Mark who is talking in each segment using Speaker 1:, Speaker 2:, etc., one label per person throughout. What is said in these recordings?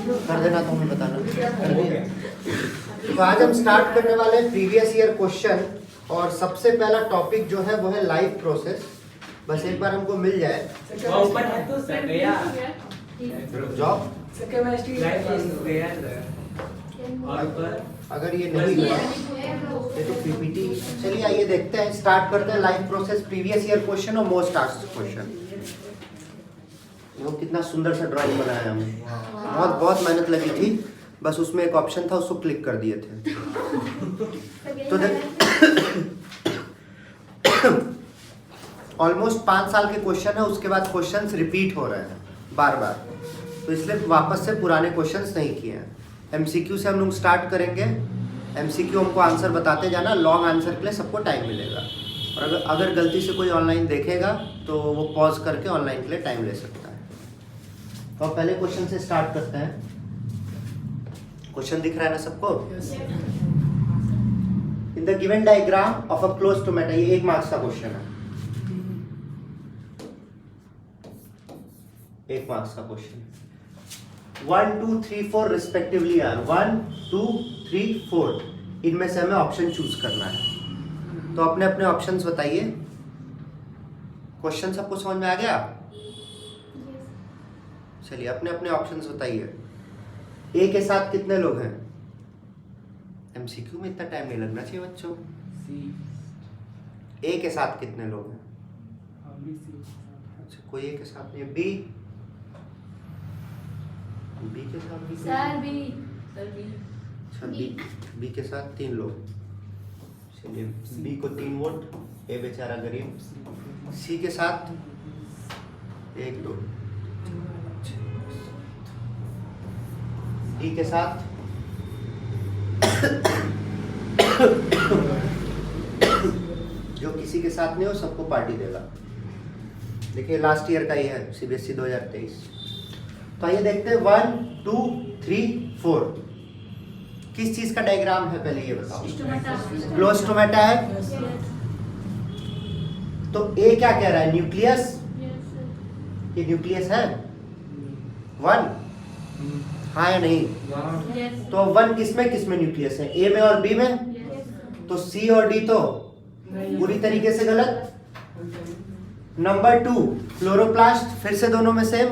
Speaker 1: कर देना तो हमें बताना। कर दिया। तो आज हम स्टार्ट करने वाले हैं प्रीवियस ईयर क्वेश्चन, और सबसे पहला टॉपिक जो है वो है लाइफ प्रोसेस। बस एक बार हमको मिल जाए जॉब। अगर ये नहीं हुआ ये तो पीपीटी। चलिए आइए देखते हैं, स्टार्ट करते हैं life process previous year question और मोस्ट आस्क्ड क्वेश्चन। वो कितना सुंदर सा ड्राइंग बनाया हमने, बहुत मेहनत लगी थी। बस उसमें एक ऑप्शन था, उसको क्लिक कर दिए थे। तो ऑलमोस्ट 5 साल के क्वेश्चन है, उसके बाद क्वेश्चंस रिपीट हो रहे हैं बार बार, तो इसलिए वापस से पुराने क्वेश्चंस नहीं किए हैं। एमसीक्यू से हम लोग स्टार्ट करेंगे। एमसीक्यू हमको आंसर बताते जाना, लॉन्ग आंसर के लिए सबको टाइम मिलेगा। और अगर गलती से कोई ऑनलाइन देखेगा तो वो पॉज करके ऑनलाइन के लिए टाइम ले सकता है। तो पहले क्वेश्चन से स्टार्ट करते हैं। क्वेश्चन दिख रहा है ना सबको? In the given diagram of a close tomato, ये 1 मार्क्स का क्वेश्चन है। 1 मार्क्स का क्वेश्चन। 1 2 3 4 रिस्पेक्टिवली आर 1 2 3 4, इनमें से हमें ऑप्शन चूज करना है। तो अपने अपने ऑप्शंस बताइए। क्वेश्चन सबको समझ में आ गया? चलिए अपने अपने ऑप्शंस बताइए। ए के साथ कितने लोग हैं? एमसीक्यू में इतना टाइम नहीं लगना चाहिए बच्चों। ए के साथ कितने लोग हैं? अच्छा, कोई ए के साथ नहीं है। बी के साथ भी
Speaker 2: सर बी
Speaker 1: अच्छा, बी के साथ 3 लोग। चलिए बी को 3 वोट, ए बेचारा गरीब। सी के साथ 1 2, डी के साथ जो किसी के साथ नहीं हो सबको पार्टी देगा। देखिए लास्ट ईयर का ही है, सीबीएसई 2023। तो आइए देखते हैं 1 2 3 4 किस चीज का डायग्राम है, पहले ये बताओ। क्लोज टोमेटा है। तो ए क्या कह रहा है? न्यूक्लियस। ये न्यूक्लियस है 1, हाँ या नहीं? तो 1 किसमें न्यूक्लियस है? ए में और बी में। तो सी और डी तो पूरी तरीके से गलत। नंबर 2 क्लोरोप्लास्ट, फिर से दोनों में सेम।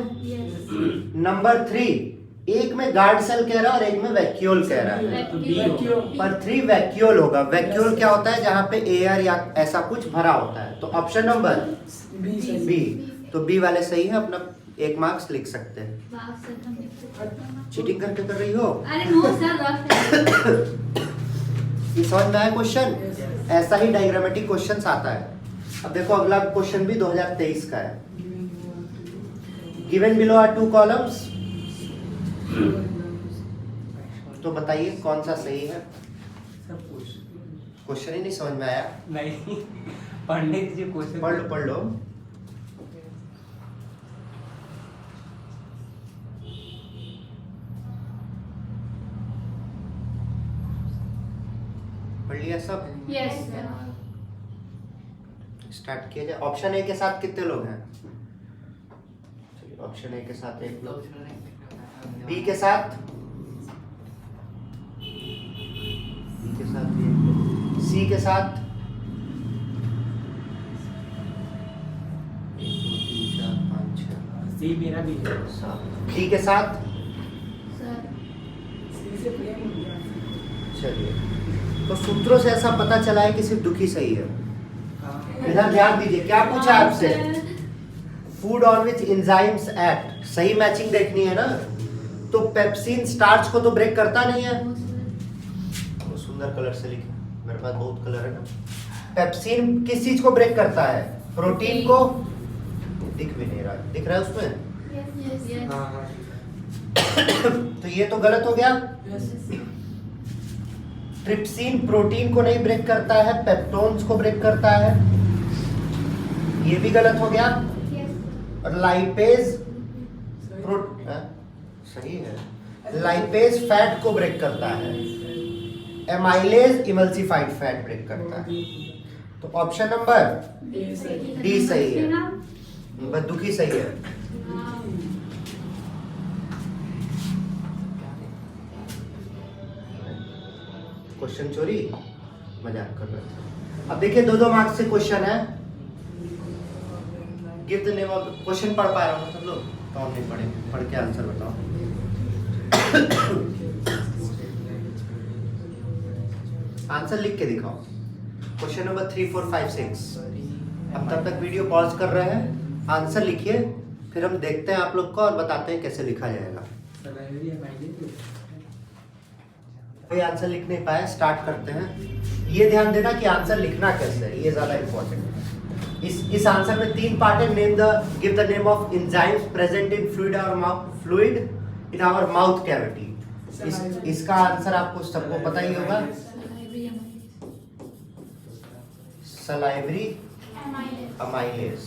Speaker 1: नंबर 3, एक में गार्ड सेल कह रहा है और एक में वैक्यूल कह रहा है, पर 3 वैक्यूल होगा। वैक्यूल क्या होता है? जहां पे एयर या ऐसा कुछ भरा होता है। तो ऑप्शन नंबर बी। तो बी वाले सही है, अपना 1 मार्क्स लिख सकते हैं। चीटिंग करके कर रही हो?
Speaker 2: अरे नो सर।
Speaker 1: ये समझ में आया क्वेश्चन? ऐसा ही डायग्रामेटिक क्वेश्चन आता है। अब देखो अगला क्वेश्चन भी 2023 का है। गिवन बिलो आर 2 कॉलम्स, तो बताइए कौन सा सही है? क्वेश्चन ही नहीं समझ में आया?
Speaker 3: नहीं, पढ़ने दीजिए क्वेश्चन।
Speaker 1: पढ़ लो। पढ़ लिया सब?
Speaker 2: यस
Speaker 1: स्टार्ट किया जाए। ऑप्शन ए के साथ कितने लोग हैं? चलिए ऑप्शन ए के साथ 1 लोग। बी के साथ भी 1 लोग। सी के साथ 1 2 3 4 5 6
Speaker 3: सी मेरा भी है।
Speaker 1: 7। डी के साथ
Speaker 2: सर।
Speaker 1: चलिए, तो सूत्रों से ऐसा पता चला है कि सिर्फ दुखी सही है। इधर ध्यान दीजिए, क्या पूछा आपसे? Food on which enzymes act. सही मैचिंग देखनी है ना। तो पेप्सिन स्टार्च को तो ब्रेक करता नहीं है। तो सुंदर कलर से लिखे, मेरे पास बहुत कलर है ना। पेप्सिन किस चीज को ब्रेक करता है? प्रोटीन को। दिख भी नहीं रहा, दिख रहा है उसमें?
Speaker 3: हाँ हाँ।
Speaker 1: तो ये तो गलत हो गया। ट्रिप्सिन प्रोटीन को नहीं ब्रेक करता है, पेप्टोन्स को ब्रेक करता है, ये भी गलत हो गया। और लाइपेज सही है। लाइपेज फैट को ब्रेक करता है, एमाइलेज इमल्सिफाइड फैट ब्रेक करता है। तो ऑप्शन नंबर डी सही है, बस दुखी सही है। क्वेश्चन चोरी, मजाक कर रहे थे। अब देखिए 2-2 मार्क्स से क्वेश्चन है। Give the name of question पढ़ पा रहे हो सब लोग? तो हम नहीं पढ़ेंगे, पढ़ के आंसर बताओ। आंसर लिख के दिखाओ। Question number 3, 4, 5, 6। अब तब तक वीडियो पॉज कर रहे हैं, आंसर लिखिए, फिर हम देखते हैं आप लोग को और बताते हैं कैसे लिखा जाएगा। कोई आंसर लिख नहीं पाया, स्टार्ट करते हैं। ये ध्यान देना कि आंसर लिखना कैसे है, ये ज्यादा इंपॉर्टेंट है। इस आंसर में 3 पार्ट है। Give the name of enzymes present in fluid in our mouth cavity. इसका आंसर आपको सबको पता ही होगा, सलाइवरी अमाइलेज।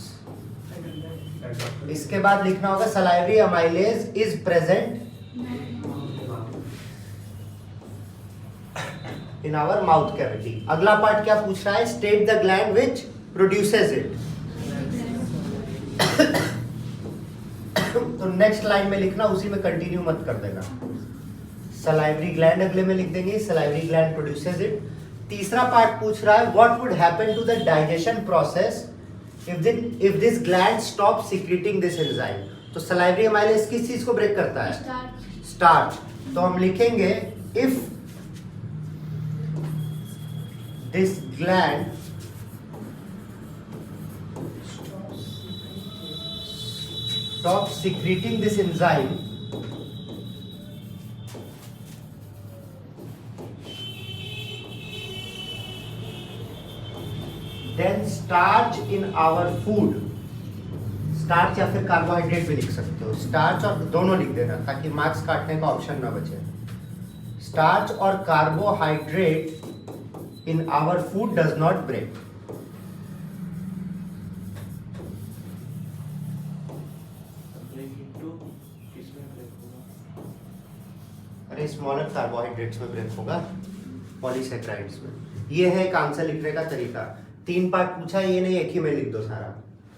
Speaker 1: इसके बाद लिखना होगा salivary amylase is present in our mouth cavity. अगला पार्ट क्या पूछ रहा है? State the gland which produces it. तो नेक्स्ट लाइन में लिखना, उसी में कंटिन्यू मत कर देना। सलाइवरी ग्लैंड अगले में लिख देंगे, सलाइवरी ग्लैंड प्रोड्यूसेस इट। तीसरा पार्ट पूछ रहा है what would happen to the digestion process if this gland stop secreting this enzyme. तो सलाइवरी अमाइलेज किस चीज को ब्रेक करता है? स्टार्च। तो हम लिखेंगे if this gland stops secreting this enzyme, then starch in our food, starch या फिर कार्बोहाइड्रेट भी लिख सकते हो, स्टार्च और दोनों लिख देना ताकि मार्क्स काटने का ऑप्शन ना बचे। स्टार्च और carbohydrate in our food does not break. अरे स्मॉलर कार्बोहाइड्रेट्स में ब्रेक होगा, पॉलीसेक्राइड्स में। ये है एक आंसर लिखने का तरीका। 3 पार्ट पूछा, ये नहीं एक ही में लिख दो सारा,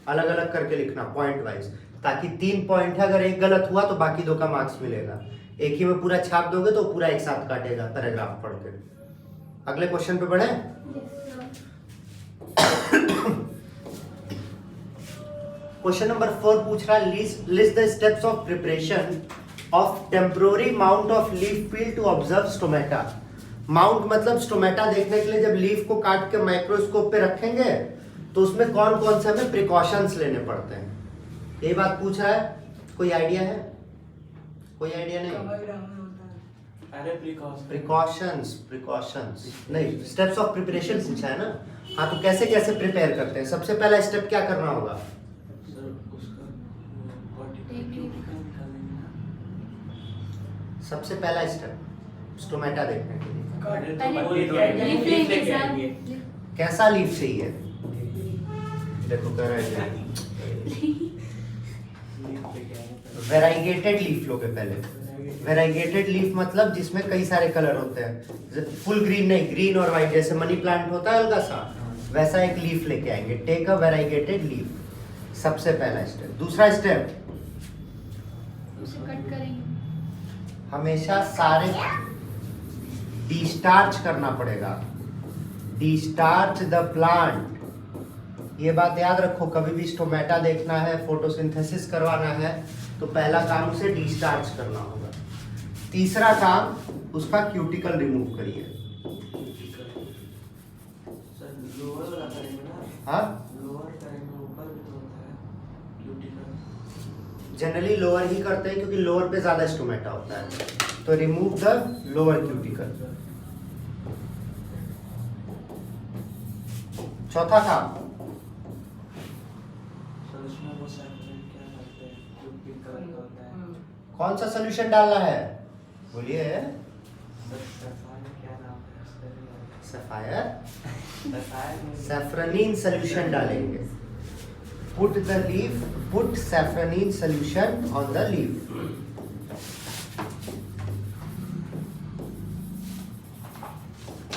Speaker 1: अलग अलग करके लिखना पॉइंट वाइज, ताकि 3 पॉइंट है, अगर एक गलत हुआ तो बाकी 2 का मार्क्स मिलेगा। एक ही में पूरा छाप दोगे तो पूरा एक साथ काटेगा पैराग्राफ पढ़ के। अगले क्वेश्चन पे बढ़े। क्वेश्चन नंबर 4 पूछ रहा है list the steps of preparation of temporary mount of leaf peel to observe stomata. Mount मतलब स्टोमेटा देखने के लिए जब लीफ को काट के माइक्रोस्कोप पे रखेंगे तो उसमें कौन कौन से हमें प्रिकॉशंस लेने पड़ते हैं, यही बात पूछ रहा है। कोई आइडिया है? कोई आइडिया नहीं? प्रिकॉशंस नहीं, स्टेप्स ऑफ प्रिपरेशन पूछा है ना। हाँ, तो कैसे कैसे प्रिपेयर करते हैं? सबसे पहला स्टेप क्या करना होगा? सबसे पहला स्टेप स्टोमेटा देखने के लिए कैसा लीफ चाहिए। देखो कह रहा है वेराइगेटेड लीफ लोगे पहले। वेराइगेटेड लीफ मतलब जिसमें कई सारे कलर होते हैं, फुल ग्रीन नहीं, ग्रीन और व्हाइट, जैसे मनी प्लांट होता है हल्का सा, वैसा एक लीफ लेके आएंगे। टेक अ वेराइगेटेड लीफ, सबसे पहला स्टेप। दूसरा स्टेप
Speaker 2: उसे कट करेंगे,
Speaker 1: हमेशा सारे डिस्टार्च करना पड़ेगा, डिस्टार्च द प्लांट। ये बात याद रखो, कभी भी स्टोमेटा देखना है, फोटोसिंथेसिस करवाना है तो पहला काम उसे डिस्टार्च करना होगा। तीसरा काम उसका क्यूटिकल रिमूव करिए। हाँ, जनरली लोअर ही करते हैं क्योंकि लोअर पे ज्यादा स्टोमेटा होता है, तो रिमूव द लोअर क्यूटिकल। चौथा काम कौन सा सोल्यूशन डालना है? बोलिए। सफायर, सैफरनीन सोल्यूशन डालेंगे। Put the leaf, put safranin solution on the leaf.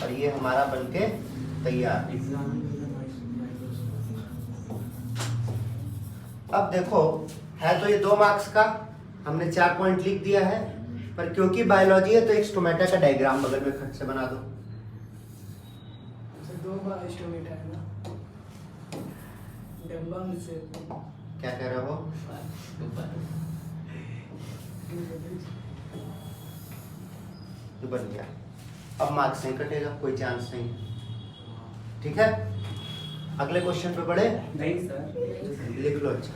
Speaker 1: और ये हमारा बनके तैयार। अब देखो, है तो ये 2 मार्क्स का, हमने 4 पॉइंट लिख दिया है, पर क्योंकि बायोलॉजी है तो एक स्टोमेटा का डायग्राम बगल में खट से बना दो।
Speaker 4: स्टोमा स्टोमेटा है ना, डंबम से
Speaker 1: क्या कह रहे हो? तो बन गया। अब मार्क्स नहीं कटेगा, कोई चांस नहीं। ठीक है, अगले क्वेश्चन पे बढ़े।
Speaker 3: नहीं सर,
Speaker 1: लिख लो। अच्छा,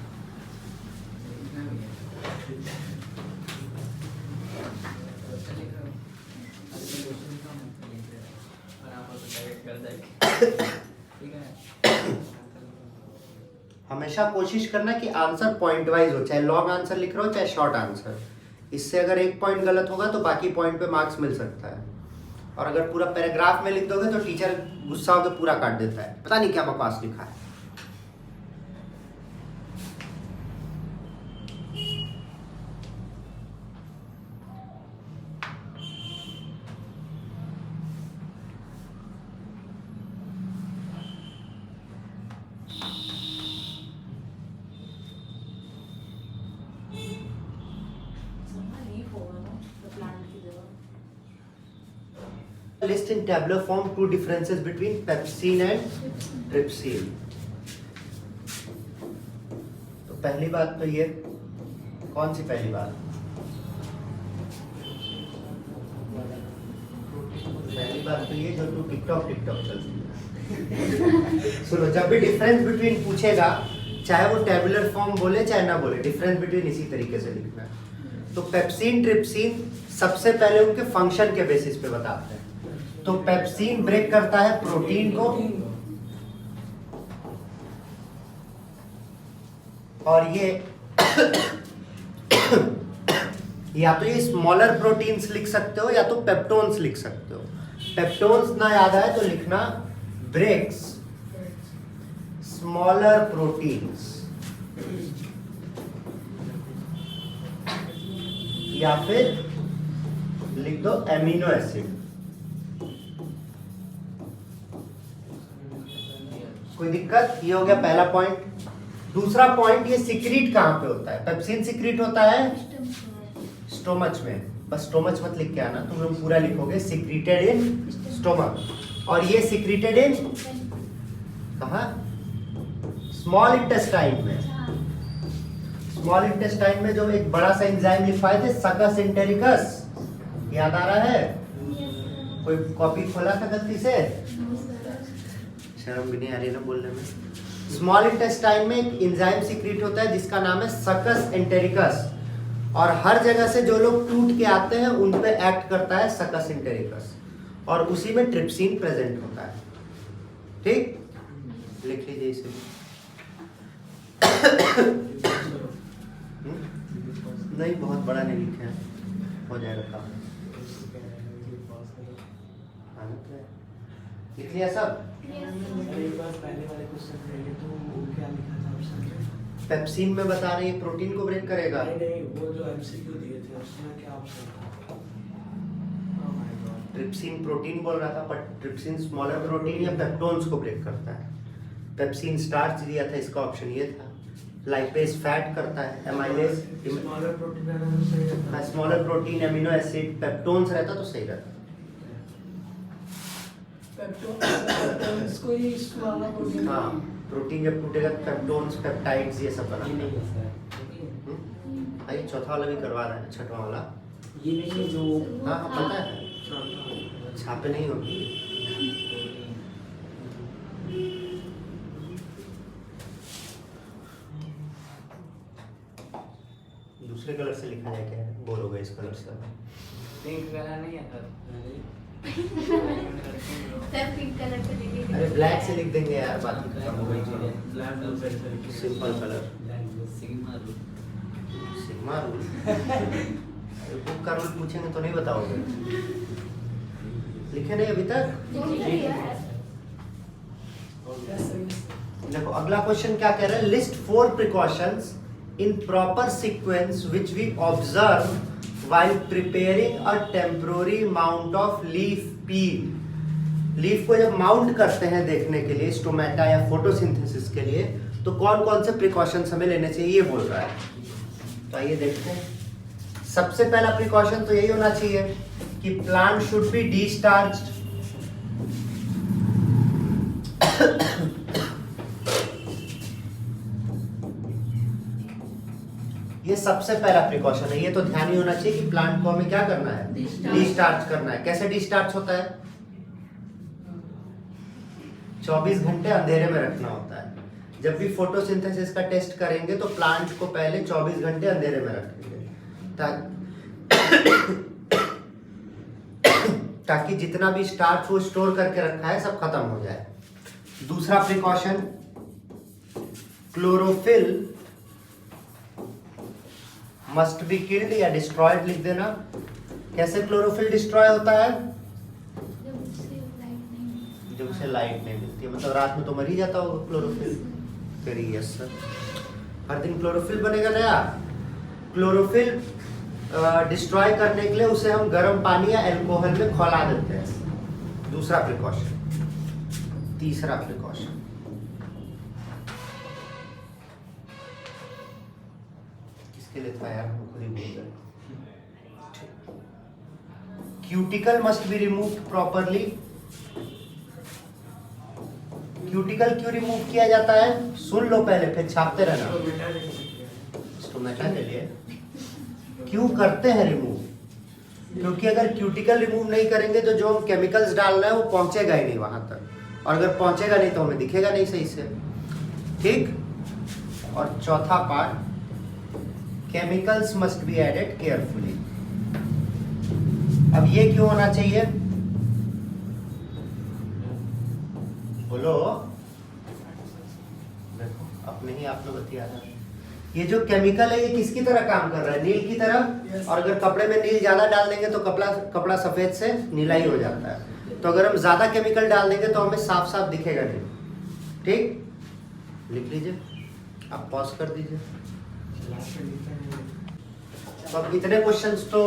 Speaker 1: हमेशा कोशिश करना कि आंसर पॉइंट वाइज हो, चाहे लॉन्ग आंसर लिख रहे हो चाहे शॉर्ट आंसर। इससे अगर एक पॉइंट गलत होगा तो बाकी पॉइंट पे मार्क्स मिल सकता है। और अगर पूरा पैराग्राफ में लिख दोगे तो टीचर गुस्सा होकर पूरा काट देता है, पता नहीं क्या बकवास लिखा है। List in tabular form two differences between pepsin and trypsin। तो पहली बात तो ये, कौन सी पहली बात? पहली बात तो ये जो तू टिकटॉक चलती है। सुनो, जब भी डिफरेंस बिटवीन पूछेगा, चाहे वो टेबुलर फॉर्म बोले चाहे ना बोले, डिफरेंस बिटवीन इसी तरीके से लिखना है। तो पेप्सिन ट्रिप्सिन सबसे पहले उनके फंक्शन के बेसिस पे बताते हैं। तो पेप्सिन ब्रेक करता है प्रोटीन को, और ये या तो ये स्मॉलर प्रोटीन्स लिख सकते हो या तो पेप्टोन्स लिख सकते हो। पेप्टोन्स ना याद आए तो लिखना ब्रेक्स स्मॉलर प्रोटीन्स, या फिर लिख दो एमिनो एसिड। कोई दिक्कत? ये हो गया पहला पॉइंट। दूसरा पॉइंट, ये सिक्रीट कहाँ पे होता है? पेप्सिन सिक्रीट होता है स्टोमच में। बस स्टोमच मत लिख के आना, तुम लोग पूरा लिखोगे सिक्रीटेड इन स्टोमक। और ये सिक्रीटेड इन कहाँ? स्मॉल इंटेस्टाइन में। स्मॉल इंटेस्टाइन में जो एक बड़ा सा एंजाइम लिखवाए थे, सकस एंटेरिकस, याद आ रहा है? कोई कॉपी खोला था गलती से? शर्म भी नहीं आ रही ना बोलने में। स्मॉल इंटेस्टाइन में एक एंजाइम सीक्रेट होता है जिसका नाम है सकस एंटेरिकस, और हर जगह से जो लोग टूट के आते हैं उन पे एक्ट करता है सकस एंटेरिकस, और उसी में ट्रिप्सिन प्रेजेंट होता है। ठीक, लिख लीजिए इसे। नहीं, बहुत बड़ा नहीं लिखे हैं, हो जाएगा काम। लिख लिया सब?
Speaker 4: एक बार पहले वाले क्वेश्चन पढ़िए, तो वो क्या लिखा था ऑप्शन?
Speaker 1: पेप्सिन में बता रहे हैं प्रोटीन को ब्रेक करेगा।
Speaker 4: नहीं, वो जो एमसीक्यू दिए थे उसमें क्या ऑप्शन था? Oh my God,
Speaker 1: trypsin protein बोल रहा था, पर ट्रिप्सिन स्मॉलर प्रोटीन या पेप्टोन्स को ब्रेक करता है। पेप्सिन स्टार्च दिया था, इसका ऑप्शन ये था। लाइपेज फैट करता है, एमाइलेज
Speaker 4: स्मॉलर प्रोटीन रहता तो सही रहता।
Speaker 1: Smaller protein, amino acid, peptones रहता तो सही रहता।
Speaker 4: पेप्टोन्स कोई स्मॉलर प्रोटीन।
Speaker 1: हाँ, प्रोटीन जब टूटेगा तो पेप्टोन्स, पेप्टाइड्स, ये सब बनाता है। आइए चौथा वाला भी करवा रहे हैं, छठवां वाला।
Speaker 3: ये नहीं जो
Speaker 1: हाँ हाँ पता है, छापे नहीं होगी। दूसरे कलर से लिखा जाए, क्या है बोलोगे इस कलर से?
Speaker 3: पिंक कलर नहीं आता।
Speaker 2: पिंक कलर पे लिखेंगे।
Speaker 1: अरे ब्लैक से लिख देंगे यार, बाकी खत्म हो गई चीजें। Simple colour,
Speaker 3: sigma rule.
Speaker 1: Sigma rule. अरे बुक का रूल पूछेंगे तो नहीं बताओगे? लिखे नहीं अभी तक? देखो अगला क्वेश्चन क्या कह रहा है, list 4 precautions in proper sequence which we observe while preparing a temporary mount of leaf peel। Leaf को जब माउंट करते हैं देखने के लिए, स्टोमेटा या फोटोसिंथेसिस के लिए, तो कौन कौन से प्रिकॉशंस हमें लेने चाहिए ये बोल रहा है। तो आइए देखते हैं। सबसे पहला प्रिकॉशन तो यही होना चाहिए कि प्लांट शुड बी डिस्टार्च्ड। ये सबसे पहला प्रिकॉशन है, ये तो ध्यान ही होना चाहिए कि प्लांट को हमें क्या करना है, डिस्चार्ज करना है। कैसे डिस्चार्ज होता है? 24 घंटे अंधेरे में रखना होता है। जब भी फोटोसिंथेसिस का टेस्ट करेंगे तो प्लांट को पहले 24 घंटे अंधेरे में रखेंगे ताकि जितना भी स्टार्च वो स्टोर करके रखा है सब खत्म हो जाए। दूसरा precaution, chlorophyll must be killed या डिस्ट्रॉयड लिख देना। कैसे क्लोरोफिल डिस्ट्रॉय होता है? जब उसे लाइट नहीं मिलती है, मतलब रात में तो मर ही जाता होगा क्लोरोफिल। फिर यस सर, हर दिन क्लोरोफिल बनेगा नया। क्लोरोफिल डिस्ट्रॉय करने के लिए उसे हम गर्म पानी या अल्कोहल में खौला देते हैं। दूसरा प्रिकॉशन। तीसरा प्रिकॉशन, किसके लिए था यार, खुद ही भूल गए। Cuticle must be removed properly. Cuticle क्यों रिमूव किया जाता है? सुन लो पहले, फिर छापते रहना। स्टोमेटा के लिए क्यों करते हैं रिमूव? क्योंकि अगर क्यूटिकल रिमूव नहीं करेंगे तो जो हम केमिकल्स डाल रहे हैं वो पहुंचेगा ही नहीं वहां तक, और अगर पहुंचेगा नहीं तो हमें दिखेगा नहीं सही से। ठीक। और चौथा part, chemicals must be added carefully. अब ये क्यों होना चाहिए? बोलो, देखो अपने ही आप लोग बतिया रहे हैं। ये जो केमिकल है ये किसकी तरह काम कर रहा है? नील की तरह। और अगर कपड़े में नील ज्यादा डाल देंगे तो कपड़ा सफेद से नीला ही हो जाता है। तो अगर हम ज्यादा केमिकल डाल देंगे तो हमें साफ साफ दिखेगा नहीं। ठीक, लिख लीजिए, आप पॉज कर दीजिए। तो अब इतने क्वेश्चंस तो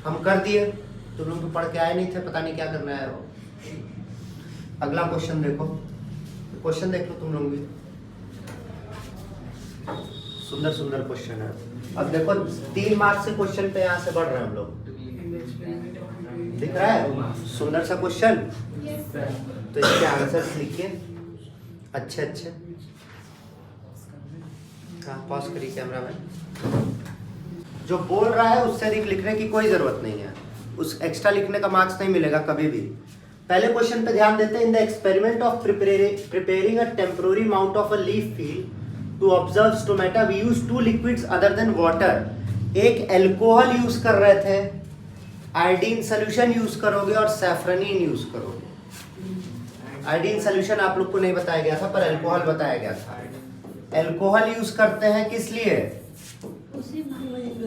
Speaker 1: हम कर दिए, तुम लोग तो पढ़ के आए नहीं थे, पता नहीं क्या करना है। अगला क्वेश्चन देखो, क्वेश्चन देख लो तुम लोग भी, सुंदर सुंदर क्वेश्चन है। अब देखो 3 मार्क्स से क्वेश्चन पे यहाँ से बढ़ रहे हैं हम लोग, दिख रहा है सुंदर सा क्वेश्चन। तो इसके आंसर्स लिखिए अच्छे अच्छे। हाँ पॉज करिए कैमरा में। जो बोल रहा है उससे अधिक लिखने की कोई जरूरत नहीं है, उस एक्स्ट्रा लिखने का मार्क्स नहीं मिलेगा कभी भी। पहले क्वेश्चन पे ध्यान देते हैं। In the experiment of preparing a temporary mount of a leaf field to observe stomata we use 2 liquids other than water. एक अल्कोहल यूज कर रहे थे, आयोडीन सोल्यूशन यूज करोगे और सैफरनीन यूज करोगे। आयोडीन सोल्यूशन आप लोग को नहीं बताया गया था पर अल्कोहल बताया गया था। अल्कोहल यूज करते हैं किस लिए?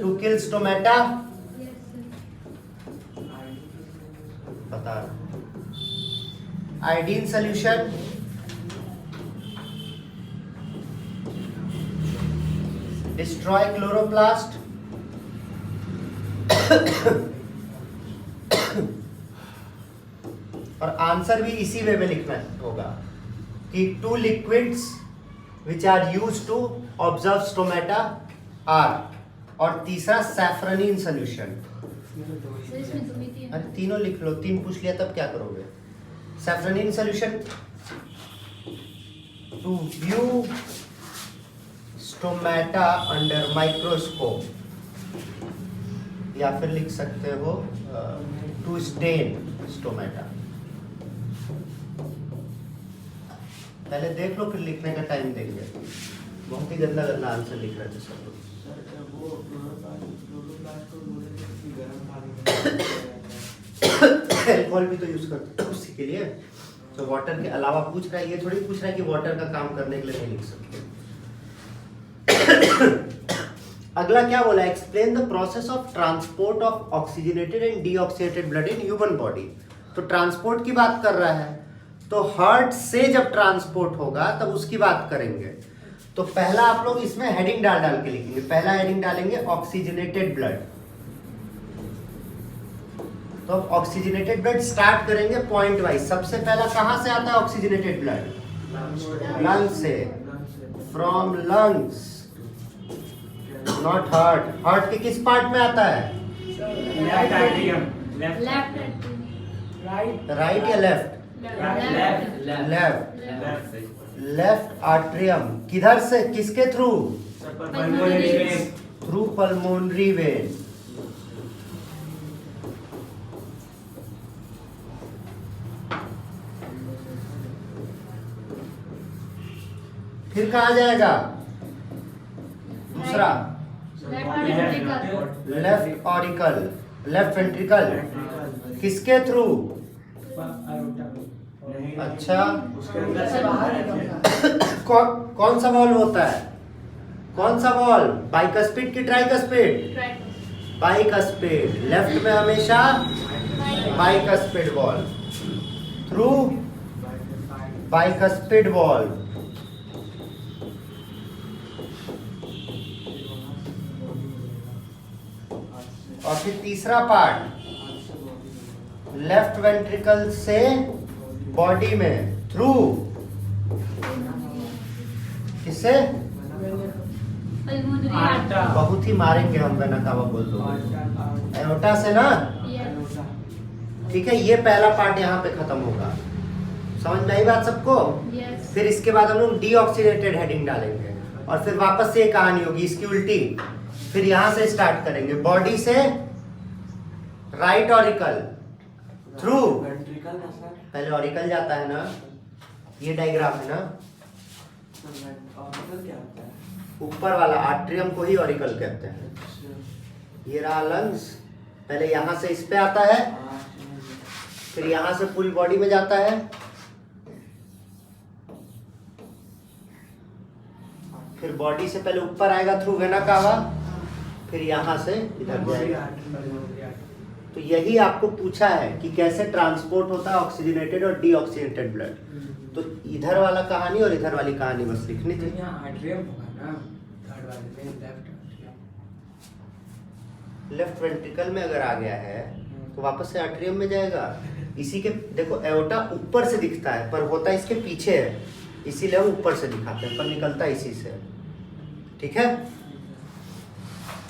Speaker 1: To kill stomata. बता रहा, आयोडीन सोल्यूशन डिस्ट्रॉय क्लोरोप्लास्ट, और आंसर भी इसी वे में लिखना होगा कि 2 liquids which are used to observe stomata are, और तीसरा सैफरनीन सोल्यूशन। अरे तीनों लिख लो, 3 पूछ लिया तब क्या करोगे? Safranin solution to view stomata under microscope, या फिर लिख सकते हो टू स्टेन स्टोमेटा। पहले देख लो फिर लिखने का टाइम देंगे। बहुत ही गंदा गंदा आंसर लिख रहे थे सब लोग। अल्कोहल भी तो यूज करते हैं उसी के लिए। तो वाटर के अलावा पूछ रहा है, ये थोड़ी पूछ रहा है कि वाटर का काम करने के लिए नहीं लिख सकते। अगला क्या बोला? Explain the process of transport of oxygenated and deoxygenated blood in human body. तो ट्रांसपोर्ट की बात कर रहा है, तो हार्ट से जब ट्रांसपोर्ट होगा तब उसकी बात करेंगे। तो पहला आप लोग इसमें हेडिंग डाल के लिखेंगे। पहला हेडिंग डालेंगे ऑक्सीजनेटेड ब्लड। तो अब ऑक्सीजनेटेड ब्लड स्टार्ट करेंगे पॉइंट वाइज। सबसे पहला कहां से आता है ऑक्सीजनेटेड ब्लड? लंग्स से, from lungs, not heart. Heart के किस पार्ट में आता है?
Speaker 2: लेफ्ट
Speaker 1: राइट या लेफ्ट? लेफ्ट लेफ्ट आर्ट्रियम किधर से, किसके थ्रू? Through pulmonary vein. फिर कहा जाएगा दूसरा? लेफ्ट ऑरिकल, लेफ्ट वेंट्रिकल किसके थ्रू? अच्छा, कौन सा वॉल्व होता है? कौन सा वॉल्व? बाइकस्पिड की ट्राइकस्पिड? बाइकस्पिड। लेफ्ट में हमेशा bicuspid valve, through bicuspid valve. और फिर तीसरा पार्ट लेफ्ट वेंट्रिकल से बॉडी में, थ्रू किससे? बहुत ही मारेंगे हम वेना कावा बोल दो, एओर्टा से ना। ठीक है, ये पहला पार्ट यहाँ पे खत्म होगा। समझ में आई बात सबको? फिर इसके बाद हम लोग डीऑक्सीडेटेड हेडिंग डालेंगे और फिर वापस से ये कहानी होगी इसकी उल्टी। फिर यहां से स्टार्ट करेंगे, बॉडी से राइट ऑरिकल थ्रू, पहले ऑरिकल जाता है ना, ये डायग्राम है ना, ऊपर वाला आर्ट्रियम को ही ऑरिकल कहते हैं। ये रहा लंग्स, पहले यहां से इस पे आता है, फिर यहां से पूरी बॉडी में जाता है, फिर बॉडी से पहले ऊपर आएगा थ्रू वेना कावा, फिर यहां से इधर जाएगा। तो यही आपको पूछा है कि कैसे ट्रांसपोर्ट होता है ऑक्सीजनेटेड और डीऑक्सीजनेटेड ब्लड। तो इधर वाला कहानी और इधर वाली कहानी बस लिखनी थी। लेफ्ट वेंट्रिकल में अगर आ गया है तो वापस से आर्ट्रियम में जाएगा। इसी के देखो एओर्टा ऊपर से दिखता है पर होता इसके पीछे है, इसीलिए हम ऊपर से दिखाते हैं, पर निकलता इसी से। ठीक है,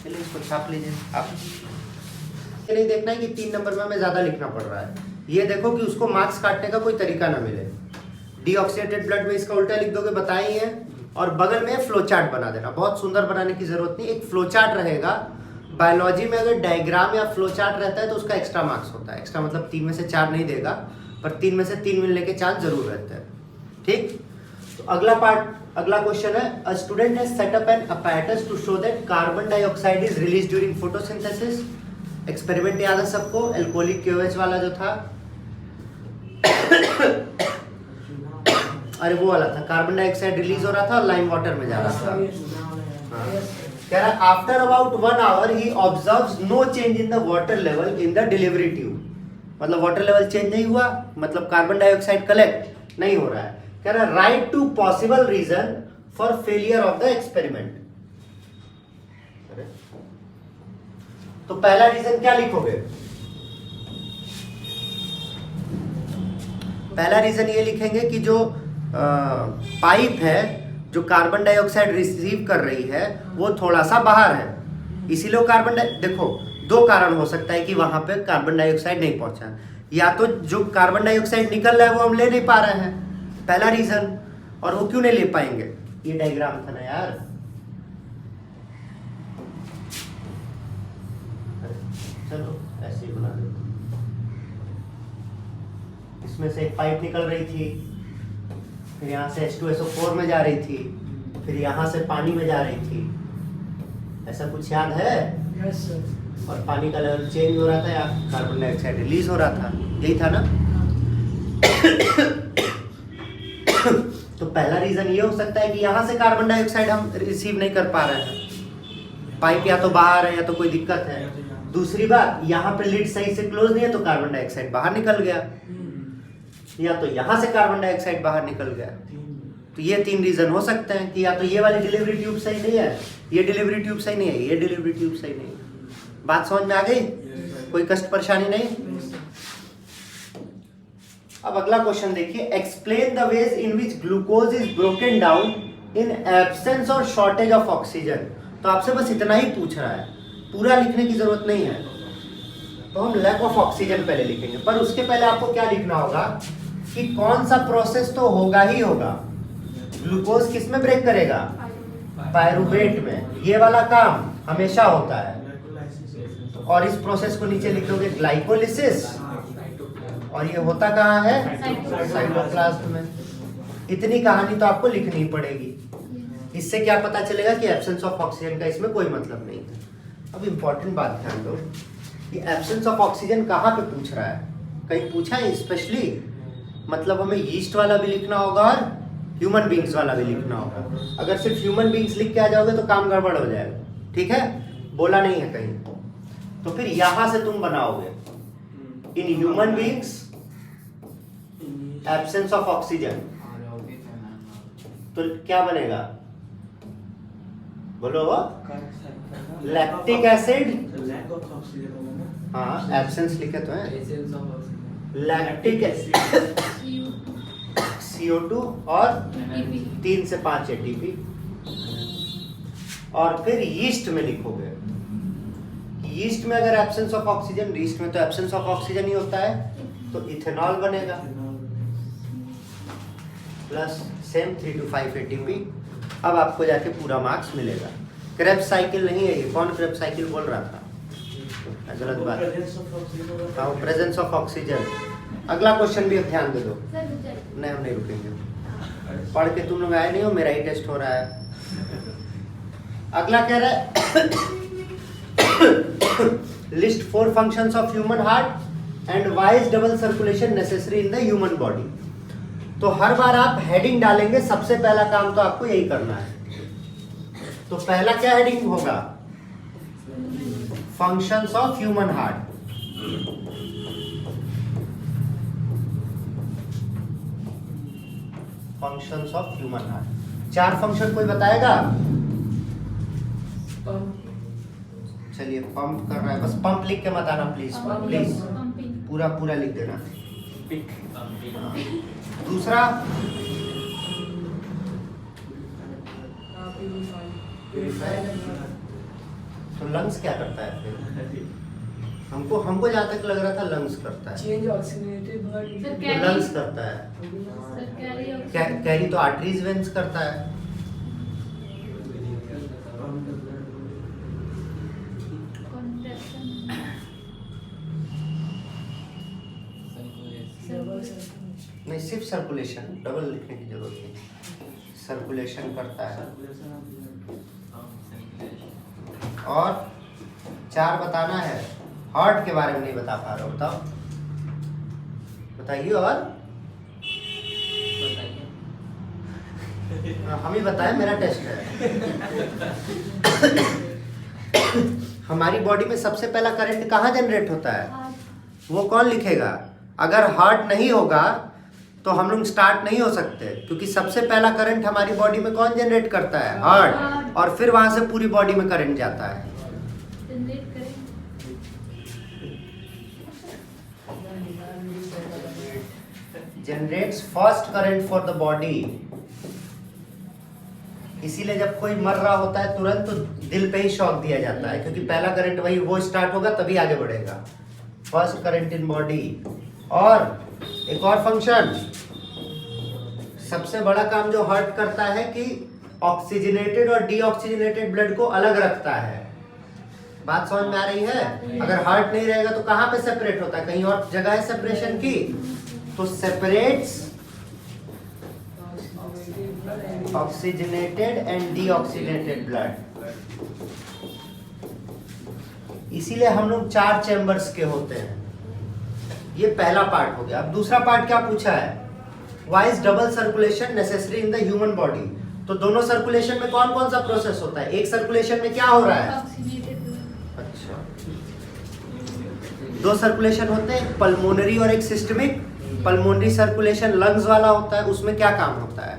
Speaker 1: चलिए इसको छाप लीजिए आप। ये नहीं देखना है कि 3 नंबर में हमें ज्यादा लिखना पड़ रहा है, ये देखो कि उसको मार्क्स काटने का कोई तरीका ना मिले। डीऑक्सीडेटेड ब्लड में इसका उल्टा लिख दोगे, बताई है, और बगल में फ्लो चार्ट बना देना। बहुत सुंदर बनाने की जरूरत नहीं, एक फ्लो चार्ट रहेगा। बायोलॉजी में अगर डायग्राम या फ्लो चार्ट रहता है तो उसका एक्स्ट्रा मार्क्स होता है। एक्स्ट्रा मतलब 3 में से 4 नहीं देगा, पर 3 में से 3 मिलने के चांस जरूर रहते हैं। ठीक, तो अगला पार्ट, अगला क्वेश्चन है, a student has set up an apparatus to show that carbon dioxide is release during photosynthesis. Experiment याद है सबको, एल्कोहलिक क्यूएच वाला जो था अरे वो वाला था, कार्बन डाइऑक्साइड रिलीज हो रहा था और लाइम वाटर में जा रहा था। कह रहा after about 1 hour he observes no change in the water level in the delivery tube. मतलब वाटर लेवल चेंज नहीं हुआ, मतलब कार्बन डाइऑक्साइड कलेक्ट नहीं हो रहा है। कह रहा write two possible reason for failure of the experiment. तो पहला रीजन क्या लिखोगे? पहला रीजन ये लिखेंगे कि जो पाइप है जो कार्बन डाइऑक्साइड रिसीव कर रही है वो थोड़ा सा बाहर है, इसीलिए कार्बन देखो 2 कारण हो सकता है कि वहां पे कार्बन डाइऑक्साइड नहीं पहुंचा। या तो जो कार्बन डाइऑक्साइड निकल रहा है वो हम ले नहीं पा रहे हैं, पहला रीजन। और वो क्यों नहीं ले पाएंगे? ये डायग्राम था ना यार, चलो ऐसे ही बना देते। इसमें से एक पाइप निकल रही थी, फिर यहाँ से H2SO4 में जा रही थी, फिर यहाँ से पानी में जा रही थी, ऐसा कुछ याद है?
Speaker 5: Yes sir.
Speaker 1: और पानी का लेवल चेंज हो रहा था या कार्बन डाइऑक्साइड रिलीज हो रहा था, यही था ना। तो पहला रीजन ये हो सकता है कि यहाँ से कार्बन डाइऑक्साइड हम रिसीव नहीं कर पा रहे हैं, पाइप या तो बाहर है या तो कोई दिक्कत है। दूसरी बात, यहाँ पे लिड सही से क्लोज नहीं है तो कार्बन डाइऑक्साइड बाहर निकल गया, या तो यहाँ से कार्बन डाइऑक्साइड बाहर निकल गया। तो ये 3 रीजन हो सकते हैं कि या तो ये वाली डिलीवरी ट्यूब सही नहीं है, ये डिलीवरी ट्यूब सही नहीं है, ये डिलीवरी ट्यूब सही नहीं है। बात समझ में आ गई? कोई कष्ट परेशानी नहीं? अब अगला क्वेश्चन देखिए, explain the ways in which glucose is broken down in absence और शॉर्टेज ऑफ ऑक्सीजन। तो आपसे बस इतना ही पूछ रहा है, पूरा लिखने की जरूरत नहीं है। तो हम लैक ऑफ ऑक्सीजन पहले लिखेंगे, पर उसके पहले आपको क्या लिखना होगा कि कौन सा प्रोसेस तो होगा ही होगा। ग्लूकोज किस में ब्रेक करेगा? पायरुवेट में। ये वाला काम हमेशा होता है। और इस प्रोसेस को नीचे लिख दोगे ग्लाइकोलिसिस, और ये होता कहाँ है? साइटोप्लाज्म में। इतनी कहानी तो आपको लिखनी ही पड़ेगी। इससे क्या पता चलेगा कि एब्सेंस ऑफ ऑक्सीजन का इसमें कोई मतलब नहीं है। अब इम्पोर्टेंट बात ध्यान दो कि एब्सेंस ऑफ ऑक्सीजन कहाँ पे पूछ रहा है? कहीं पूछा है स्पेशली? मतलब हमें यीस्ट वाला भी लिखना होगा और ह्यूमन बींग्स वाला भी लिखना होगा। अगर सिर्फ ह्यूमन बींग्स लिख के आ जाओगे तो काम गड़बड़ हो जाएगा। ठीक है, बोला नहीं है कहीं। तो फिर यहां से तुम बनाओगे in human beings absence of oxygen, तो क्या बनेगा? बोलो। Lactic acid,
Speaker 4: lack of oxygen होगा ना।
Speaker 1: हाँ एब्सेंस लिखे तो है।
Speaker 3: Essence of oxygen,
Speaker 1: lactic CO2 और 3 से 5 ATP। और फिर यीस्ट में लिखोगे। यीस्ट में अगर एब्सेंस ऑफ ऑक्सीजन, यीस्ट में तो एब्सेंस ऑफ ऑक्सीजन ही होता है, तो इथेनॉल बनेगा प्लस सेम 3 to 5 ATP। अब आपको जाके पूरा मार्क्स मिलेगा। क्रेब्स साइकिल नहीं है ये। कौन क्रेब्स साइकिल बोल रहा था? गलत बात। हाँ, प्रेजेंस ऑफ ऑक्सीजन। अगला क्वेश्चन भी अब ध्यान दे दो। नहीं, हम नहीं रुकेंगे। पढ़ के तुम लोग आए नहीं हो, मेरा ही टेस्ट हो रहा है। अगला कह रहा है list 4 functions of human heart and why is double circulation necessary in the human body. तो हर बार आप हेडिंग डालेंगे, सबसे पहला काम तो आपको यही करना है। तो पहला क्या हेडिंग होगा? Functions of human heart. Functions of human heart. 4 function कोई बताएगा? चलिए, पंप कर रहा है, बस पंप लिख के मत आना प्लीज, प्लीज पूरा पूरा लिख देना। दूसरा तो लंग्स क्या करता है फिर? हमको जहाँ तक लग रहा था लंग्स करता है।
Speaker 5: चेंज ऑक्सीजनेटेड ब्लड
Speaker 1: तो लंग्स करता है। कैरी तो आर्टरीज वेंस करता है। नहीं, सिर्फ सर्कुलेशन, डबल लिखने की जरूरत नहीं। सर्कुलेशन करता है। और 4 बताना है। हार्ट के बारे में नहीं बता पा रहा हूँ, बताओ, बताइए। और हम ही बताएं, मेरा टेस्ट है। हमारी बॉडी में सबसे पहला करंट कहाँ जनरेट होता है? वो कौन लिखेगा? अगर हार्ट नहीं होगा तो हम लोग स्टार्ट नहीं हो सकते, क्योंकि सबसे पहला करंट हमारी बॉडी में कौन जनरेट करता है? हार्ट। और फिर वहां से पूरी बॉडी में करंट जाता है। Generates first current for the body. इसीलिए जब कोई मर रहा होता है तुरंत तो दिल पे ही शॉक दिया जाता है, क्योंकि पहला करंट वही वो स्टार्ट होगा तभी आगे बढ़ेगा। First current in body. और एक और फंक्शन, सबसे बड़ा काम जो हार्ट करता है कि ऑक्सीजनेटेड और डीऑक्सीजनेटेड ब्लड को अलग रखता है। बात समझ में आ रही है? अगर हार्ट नहीं रहेगा तो कहाँ पे सेपरेट होता है? कहीं और जगह है सेपरेशन की, तो separates oxygenated and deoxygenated blood. इसीलिए हम लोग 4 चैम्बर्स के होते हैं। ये पहला पार्ट हो गया। अब दूसरा पार्ट क्या पूछा है? Why is double circulation necessary in the human body. तो दोनों सर्कुलेशन में कौन कौन सा प्रोसेस होता है? एक सर्कुलेशन में क्या हो रहा है? अच्छा, 2 सर्कुलेशन होते हैं, पल्मोनरी और एक सिस्टमिक। पल्मोनरी सर्कुलेशन लंग्स वाला होता है, उसमें क्या काम होता है?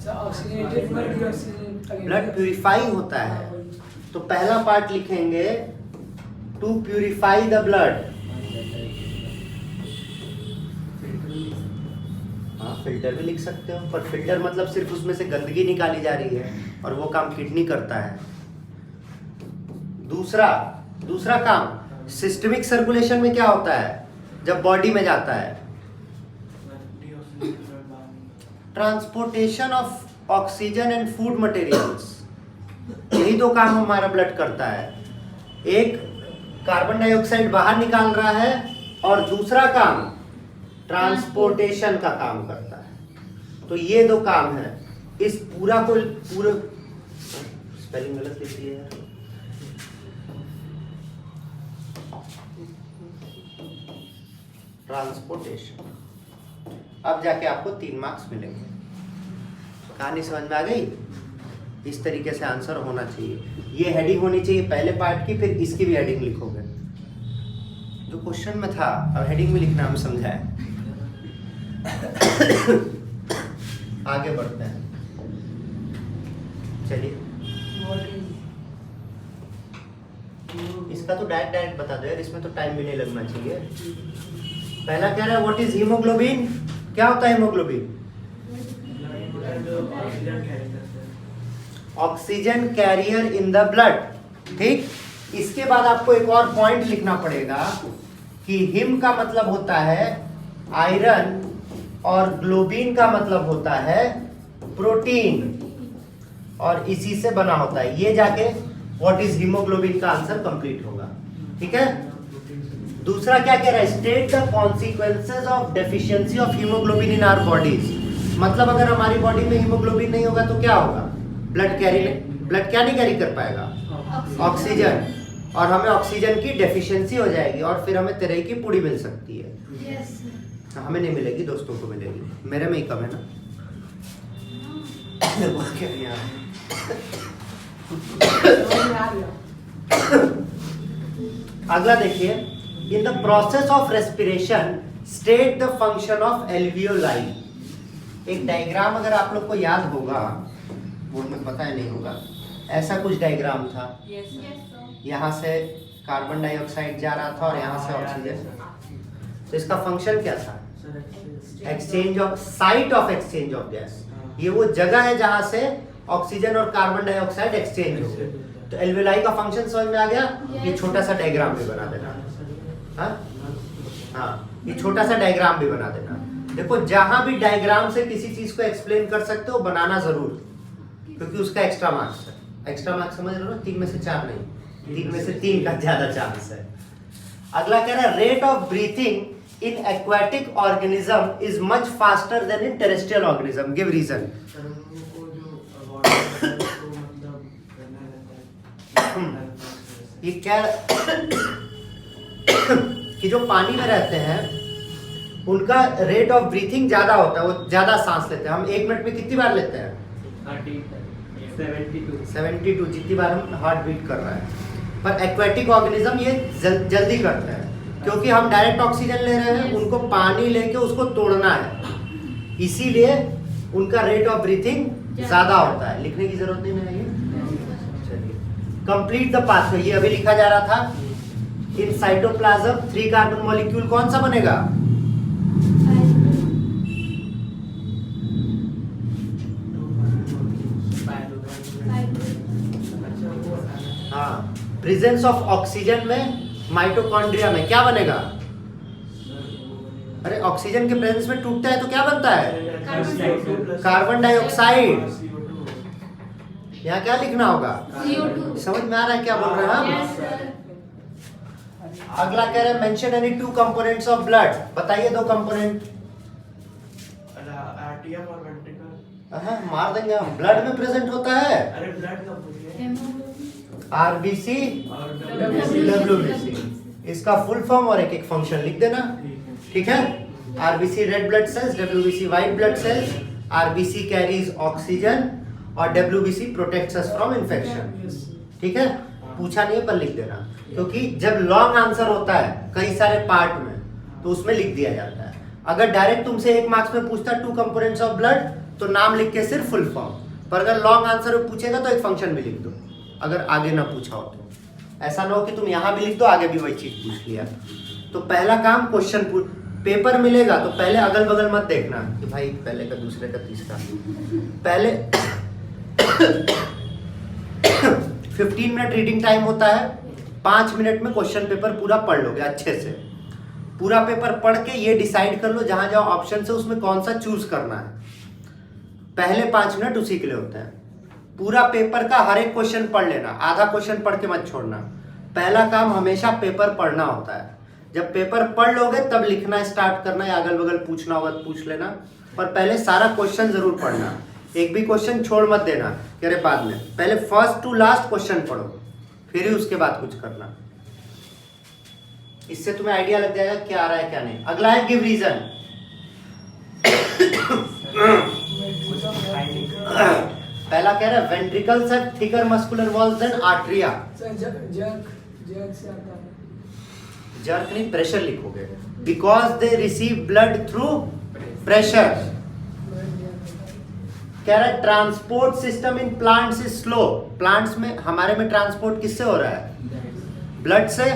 Speaker 5: Oxygenated blood deoxygenated
Speaker 1: blood purifying होता है। तो पहला पार्ट लिखेंगे टू प्यूरिफाई द ब्लड। हाँ, फिल्टर भी लिख सकते हो, पर फिल्टर मतलब सिर्फ उसमें से गंदगी निकाली जा रही है, और वो काम किडनी करता है। दूसरा काम सिस्टमिक सर्कुलेशन में क्या होता है? जब बॉडी में जाता है transportation of oxygen and food materials, यही दो काम हमारा ब्लड करता है। एक कार्बन डाइऑक्साइड बाहर निकाल रहा है और दूसरा काम ट्रांसपोर्टेशन का काम करता है। तो ये दो काम है। इस पूरा को पूरे स्पेलिंग गलत लिख दिया है। ट्रांसपोर्टेशन, अब जाके आपको 3 मार्क्स मिलेंगे। कहानी समझ में आ गई? इस तरीके से आंसर होना चाहिए। ये हेडिंग होनी चाहिए पहले पार्ट की, फिर इसकी भी हेडिंग लिखोगे जो क्वेश्चन में था। अब हेडिंग में लिखना हम समझाए। आगे बढ़ते हैं, चलिए। इसका तो डायरेक्ट बता दो यार, इसमें तो टाइम भी नहीं लगना चाहिए। पहला कह रहा है व्हाट इज हीमोग्लोबिन। क्या होता है haemoglobin? Oxygen carrier in the blood. ठीक, इसके बाद आपको एक और पॉइंट लिखना पड़ेगा कि हिम का मतलब होता है आयरन और ग्लोबिन का मतलब होता है प्रोटीन, और इसी से बना होता है। ये जाके व्हाट इज हीमोग्लोबिन का आंसर कंप्लीट होगा। ठीक है। दूसरा क्या कह रहा है? State the consequences of deficiency of haemoglobin in our bodies. मतलब अगर हमारी बॉडी में हीमोग्लोबिन नहीं होगा तो क्या होगा? ब्लड क्या नहीं कैरी कर पाएगा? ऑक्सीजन, और हमें ऑक्सीजन की डेफिशिएंसी हो जाएगी और फिर हमें तरह की पूड़ी मिल सकती है।
Speaker 2: Yes.
Speaker 1: हमें नहीं मिलेगी, दोस्तों को मिलेगी। मेरे में ही कम है ना। वो क्या यार? अगला देखिए, in the process of respiration state the function of alveoli. एक डायग्राम अगर आप लोग को याद होगा, बोर्ड में पता है नहीं होगा, ऐसा कुछ डायग्राम था।
Speaker 2: Yes, sir.
Speaker 1: यहाँ से कार्बन डाइऑक्साइड जा रहा था और यहाँ से ऑक्सीजन। तो इसका फंक्शन क्या था? Exchange of, site of exchange of gas. ये वो जगह है जहां से ऑक्सीजन और कार्बन डाइऑक्साइड एक्सचेंज हो गए। तो एल्वियोलाई का फंक्शन समझ में आ गया? ये छोटा सा डायग्राम भी बना देना। हाँ, ये छोटा सा डायग्राम भी बना देना। देखो, जहां भी डायग्राम से किसी चीज को एक्सप्लेन कर सकते हो, बनाना जरूर, क्योंकि उसका एक्स्ट्रा मार्क्स है। एक्स्ट्रा मार्क्स समझ रहे हो? 3 में से 4 नहीं, 3 में से 3 का ज्यादा चांस है। अगला कह रहा है rate of breathing in aquatic organism is much faster than in terrestrial organism. Give reason. ये क्या कि जो पानी में रहते हैं उनका रेट ऑफ ब्रीथिंग ज्यादा होता है, वो ज्यादा सांस लेते हैं। हम 1 मिनट में कितनी बार लेते हैं? 72 जितनी बार हम हार्ट बीट कर रहा है। पर एक्वाटिक ऑर्गेनिज्म ये जल्दी करते हैं, क्योंकि हम डायरेक्ट ऑक्सीजन ले रहे हैं, उनको पानी लेके उसको तोड़ना है, इसीलिए उनका रेट ऑफ ब्रीथिंग ज्यादा होता है। लिखने की जरूरत नहीं है। चलिए, कंप्लीट द पाथवे, ये अभी लिखा जा रहा था। इन साइटोप्लाज्म 3 कार्बन मॉलिक्यूल कौन सा बनेगा? हाँ, प्रेजेंस ऑफ ऑक्सीजन में माइटोकॉन्ड्रिया में क्या बनेगा? अरे ऑक्सीजन के प्रेजेंस में टूटता है तो क्या बनता है? Carbon dioxide. यहाँ क्या लिखना होगा?
Speaker 2: CO2.
Speaker 1: समझ में आ रहा है क्या बोल रहे हैं हम?
Speaker 2: Yes, sir.
Speaker 1: अगला कह रहे हैं mention any 2 components of blood. बताइए 2 कंपोनेंट।
Speaker 4: आर्टियम और वेंट्रिकल।
Speaker 1: मार देंगे हम। ब्लड में प्रेजेंट होता है
Speaker 4: अरे ब्लड का पूछिए।
Speaker 2: Hemoglobin.
Speaker 1: आरबीसी,
Speaker 4: और
Speaker 1: डब्ल्यूबीसी। इसका फुल फॉर्म और एक फंक्शन लिख देना। ठीक है। RBC red blood cells, WBC white blood cells. RBC carries oxygen और WBC protects us from infection. ठीक है, पूछा नहीं है पर लिख देना, क्योंकि जब लॉन्ग आंसर होता है कई सारे पार्ट में तो उसमें लिख दिया जाता है। अगर डायरेक्ट तुमसे 1 मार्क्स में पूछता 2 कंपोनेंट्स ऑफ ब्लड तो नाम लिख के सिर्फ फुल फॉर्म, पर अगर लॉन्ग आंसर में पूछेगा तो एक फंक्शन भी लिख दो, अगर आगे ना पूछा हो तो। ऐसा ना हो कि तुम यहाँ भी लिख दो, आगे भी वही चीज पूछ लिया। तो पहला काम क्वेश्चन पेपर मिलेगा तो पहले अगल बगल मत देखना कि भाई पहले का, दूसरे का, तीसरा। पहले 15 मिनट रीडिंग टाइम होता है। 5 मिनट में क्वेश्चन पेपर पूरा पढ़ लोगे अच्छे से। पूरा पेपर पढ़ के ये डिसाइड कर लो जहां जहां ऑप्शन है उसमें कौन सा चूज करना है। पहले 5 मिनट उसी के लिए होते हैं। पूरा पेपर का हर एक क्वेश्चन पढ़ लेना, आधा क्वेश्चन पढ़ के मत छोड़ना। पहला काम हमेशा पेपर पढ़ना होता है। जब पेपर पढ़ लोगे तब लिखना स्टार्ट करना, या अगल बगल पूछना होगा तो पूछ लेना, पर पहले सारा क्वेश्चन जरूर पढ़ना। एक भी क्वेश्चन छोड़ मत देना कि अरे बाद में, पहले फर्स्ट टू लास्ट क्वेश्चन पढ़ो, फिर ही उसके बाद कुछ करना। इससे तुम्हें आइडिया लग जाएगा क्या आ रहा है क्या नहीं। अगला है गिव रीजन। पहला कह रहा है ventricles have thicker muscular walls than atria.
Speaker 5: Jerk से आता है।
Speaker 1: जर्क नहीं, प्रेशर लिखोगे, because they receive blood through pressure. कह रहा है transport system in plants is slow. Plants में, हमारे में ट्रांसपोर्ट किससे हो रहा है? ब्लड से,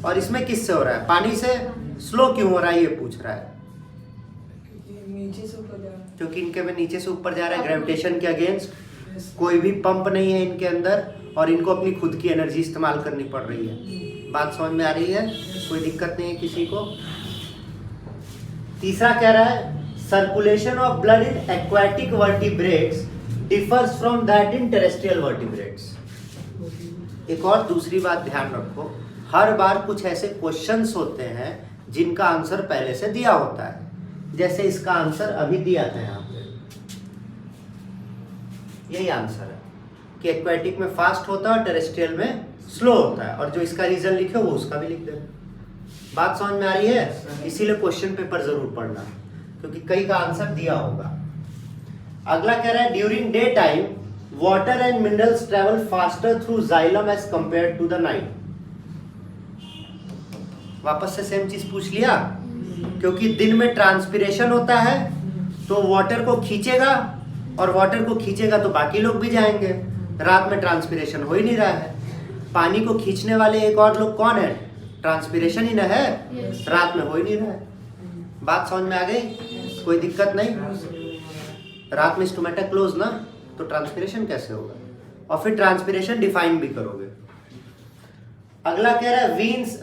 Speaker 1: और इसमें किससे हो रहा है? पानी से। स्लो क्यों हो रहा है ये पूछ रहा है?
Speaker 5: नीचे से ऊपर जा रहा है।
Speaker 1: क्योंकि इनके में नीचे से ऊपर जा रहा है ग्रेविटेशन के अगेंस्ट। कोई भी पंप नहीं है इनके अंदर, और इनको अपनी खुद की एनर्जी इस्तेमाल करनी पड़ रही है। बात समझ में आ रही है? कोई दिक्कत नहीं है किसी को? तीसरा कह रहा है circulation of blood in aquatic vertebrates differs from that in terrestrial vertebrates. एक और दूसरी बात ध्यान रखो, हर बार कुछ ऐसे क्वेश्चंस होते हैं जिनका आंसर पहले से दिया होता है। जैसे इसका आंसर अभी दिया था यहाँ पे, यही आंसर है कि एक्वाटिक में फास्ट होता है और टेरेस्ट्रियल में स्लो होता है, और जो इसका रीजन लिखे वो उसका भी लिख देना। बात समझ में आ रही है? इसीलिए क्वेश्चन पेपर जरूर पढ़ना, क्योंकि कई का आंसर दिया होगा। अगला कह रहा है during day time water and minerals travel faster through xylem as compared to the night. वापस से सेम चीज पूछ लिया, क्योंकि दिन में ट्रांसपिरेशन होता है तो वाटर को खींचेगा, और वाटर को खींचेगा तो बाकी लोग भी जाएंगे। रात में ट्रांसपिरेशन हो ही नहीं रहा है। पानी को खींचने वाले एक और लोग कौन है? ट्रांसपिरेशन ही ना है, रात में हो ही नहीं रहा है। बात समझ में आ गई? कोई दिक्कत नहीं? रात में स्टोमेटा क्लोज ना, तो ट्रांसपिरेशन कैसे होगा? और फिर ट्रांसपिरेशन डिफाइन भी करोगे। अगला कह रहा है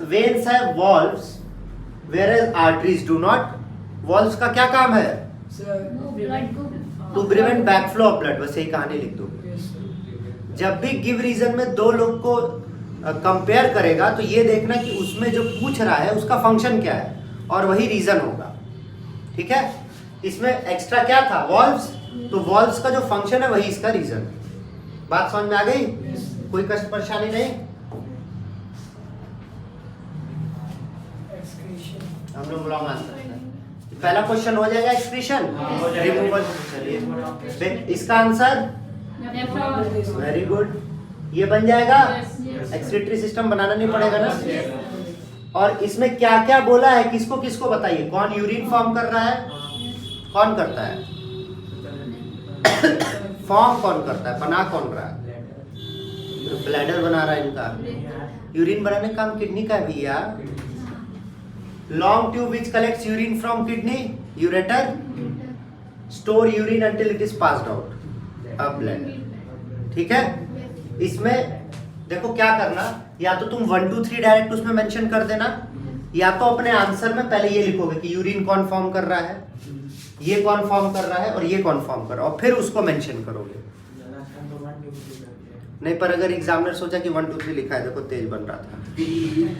Speaker 1: veins have valves whereas arteries do not। Valves का क्या काम है?
Speaker 2: ब्लड को
Speaker 1: to prevent backflow of blood. बस यही कहानी लिख दो। जब भी गिव रीजन में दो लोग को कंपेयर करेगा तो ये देखना कि उसमें जो पूछ रहा है उसका फंक्शन क्या है, और वही रीजन होगा। ठीक है? इसमें एक्स्ट्रा क्या था? वॉल्व्स। तो वॉल्व्स का जो फंक्शन है वही इसका रीजन। बात समझ में आ गई? कोई कष्ट परेशानी नहीं? हम लोग लॉन्ग आंसर है। पहला क्वेश्चन हो जाएगा एक्सक्रीशन, रिमूवल। चलिए इसका आंसर वेरी गुड, ये बन जाएगा। एक्सक्रीटरी सिस्टम बनाना नहीं पड़ेगा ना। और इसमें क्या क्या बोला है, किसको किसको बताइए? कौन यूरिन फॉर्म कर रहा है? कौन करता है? फॉर्म कौन करता है? बना कौन रहा है? ब्लैडर बना रहा है इनका। यूरिन बनाने का काम किडनी का भी यार। Long tube which collects urine from kidney, ureter, store urine until it is passed out, अब ब्लैडर। ठीक है? इसमें देखो क्या करना, या तो तुम 1 2 3 डायरेक्ट उसमें मेंशन कर देना, या तो अपने आंसर में पहले ये लिखोगे कि यूरिन कौन फॉर्म कर रहा है, ये कौन फॉर्म कर रहा है, और ये कौन फॉर्म कर रहा है, और फिर उसको मेंशन करोगे। नहीं, पर अगर एग्जामिनर सोचा कि 1 2 3 लिखा है, देखो तेज बन रहा था,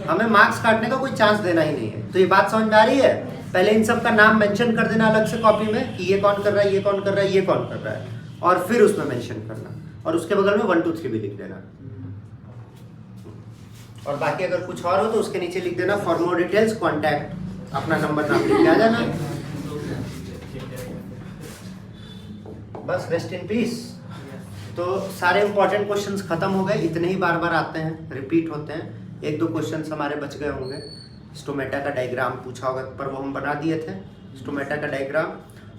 Speaker 1: हमें मार्क्स काटने का कोई चांस देना ही नहीं है। तो ये बात समझ में आ रही है? पहले इन सब का नाम मेंशन कर देना अलग से कॉपी में कि ये कौन कर रहा है, ये कौन कर रहा है, ये कौन कर रहा है, और फिर उसमें मेंशन करना, और उसके बगल में 1 2 3 भी लिख देना। और बाकी अगर कुछ और हो तो उसके नीचे लिख देना फॉर मोर डिटेल्स कॉन्टैक्ट, अपना नंबर नाम लिख के आ जाना। बस रेस्ट इन पीस। तो सारे इंपॉर्टेंट क्वेश्चंस खत्म हो गए, इतने ही बार बार आते हैं, रिपीट होते हैं। 1 2 क्वेश्चंस हमारे बच गए होंगे। स्टोमेटा का डायग्राम पूछा होगा, पर वो हम बना दिए थे स्टोमेटा का डायग्राम।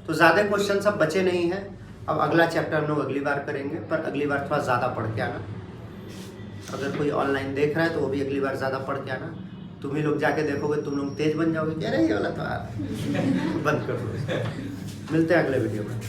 Speaker 1: तो ज़्यादा क्वेश्चन अब बचे नहीं हैं। अब अगला चैप्टर हम लोग अगली बार करेंगे, पर अगली बार थोड़ा ज़्यादा पढ़ के आना। अगर कोई ऑनलाइन देख रहा है तो वो भी अगली बार ज़्यादा पढ़ के आना। तुम ही लोग जाके देखोगे, तुम लोग तेज बन जाओगे, कह रहे ये वाला तो बंद कर दो। मिलते हैं अगले वीडियो में।